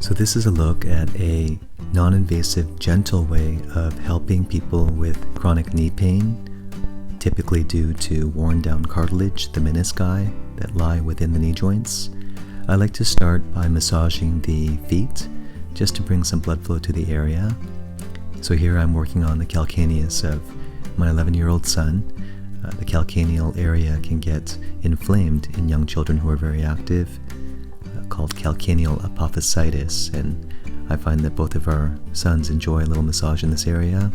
So this is a look at a non-invasive, gentle way of helping people with chronic knee pain, typically due to worn down cartilage, the menisci that lie within the knee joints. I like to start by massaging the feet just to bring some blood flow to the area. So here I'm working on the calcaneus of my 11-year-old son. The calcaneal area can get inflamed in young children who are very active, called calcaneal apophysitis, and I find that both of our sons enjoy a little massage in this area.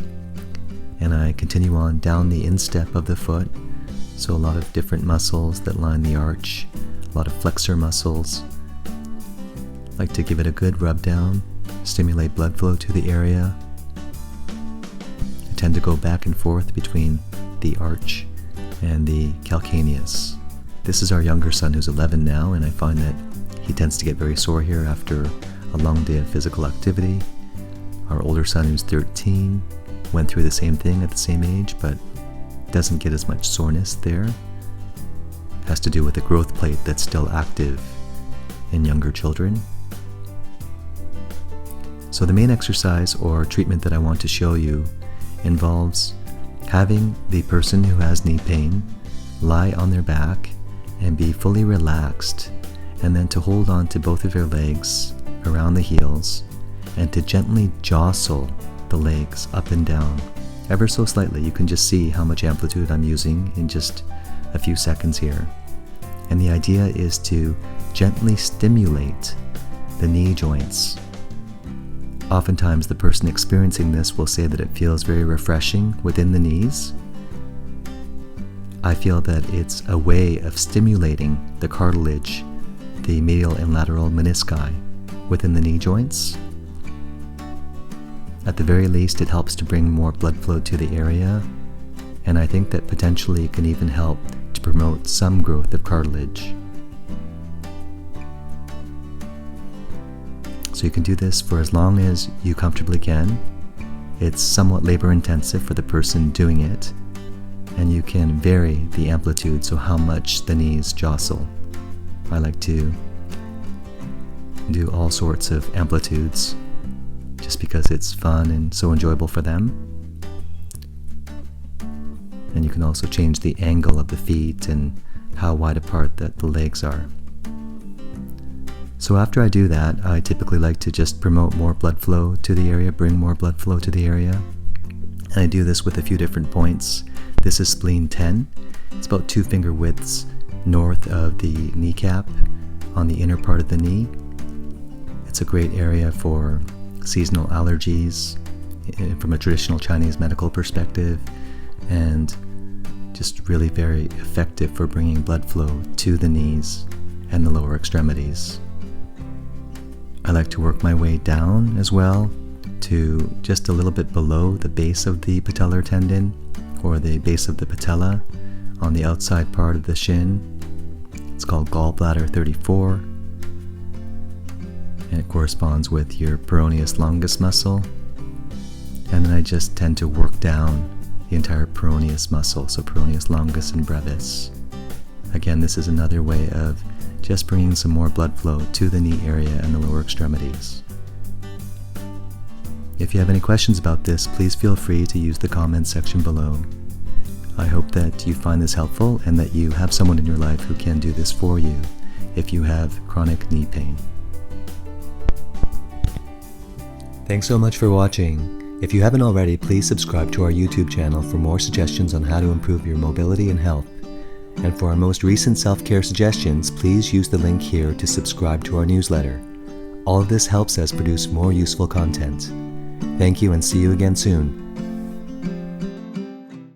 And I continue on down the instep of the foot, so a lot of different muscles that line the arch, a lot of flexor muscles. I like to give it a good rub down, stimulate blood flow to the area. I tend to go back and forth between the arch and the calcaneus. This is our younger son who's 11 now, and I find that he tends to get very sore here after a long day of physical activity. Our older son who's 13 went through the same thing at the same age, but doesn't get as much soreness there. It has to do with the growth plate that's still active in younger children. So the main exercise or treatment that I want to show you involves having the person who has knee pain lie on their back and be fully relaxed, and then to hold on to both of their legs around the heels and to gently jostle the legs up and down ever so slightly. You can just see how much amplitude I'm using in just a few seconds here. And the idea is to gently stimulate the knee joints. Oftentimes the person experiencing this will say that it feels very refreshing within the knees. I feel that it's a way of stimulating the cartilage, the medial and lateral menisci within the knee joints. At the very least, it helps to bring more blood flow to the area, and I think that potentially it can even help to promote some growth of cartilage. So you can do this for as long as you comfortably can. It's somewhat labor intensive for the person doing it, and you can vary the amplitude, so how much the knees jostle. I like to do all sorts of amplitudes just because it's fun and so enjoyable for them. And you can also change the angle of the feet and how wide apart that the legs are. So after I do that, I typically like to just promote more blood flow to the area, bring more blood flow to the area. And I do this with a few different points. This is spleen 10. It's about 2 finger widths north of the kneecap on the inner part of the knee. It's a great area for seasonal allergies from a traditional Chinese medical perspective, and just really very effective for bringing blood flow to the knees and the lower extremities. I like to work my way down as well to just a little bit below the base of the patellar tendon, or the base of the patella on the outside part of the shin. It's called Gall Bladder-34, and it corresponds with your peroneus longus muscle. And then I just tend to work down the entire peroneus muscle, so peroneus longus and brevis. Again, this is another way of just bringing some more blood flow to the knee area and the lower extremities. If you have any questions about this, please feel free to use the comments section below. I hope that you find this helpful and that you have someone in your life who can do this for you if you have chronic knee pain. Thanks so much for watching. If you haven't already, please subscribe to our YouTube channel for more suggestions on how to improve your mobility and health. And for our most recent self-care suggestions, please use the link here to subscribe to our newsletter. All of this helps us produce more useful content. Thank you, and see you again soon.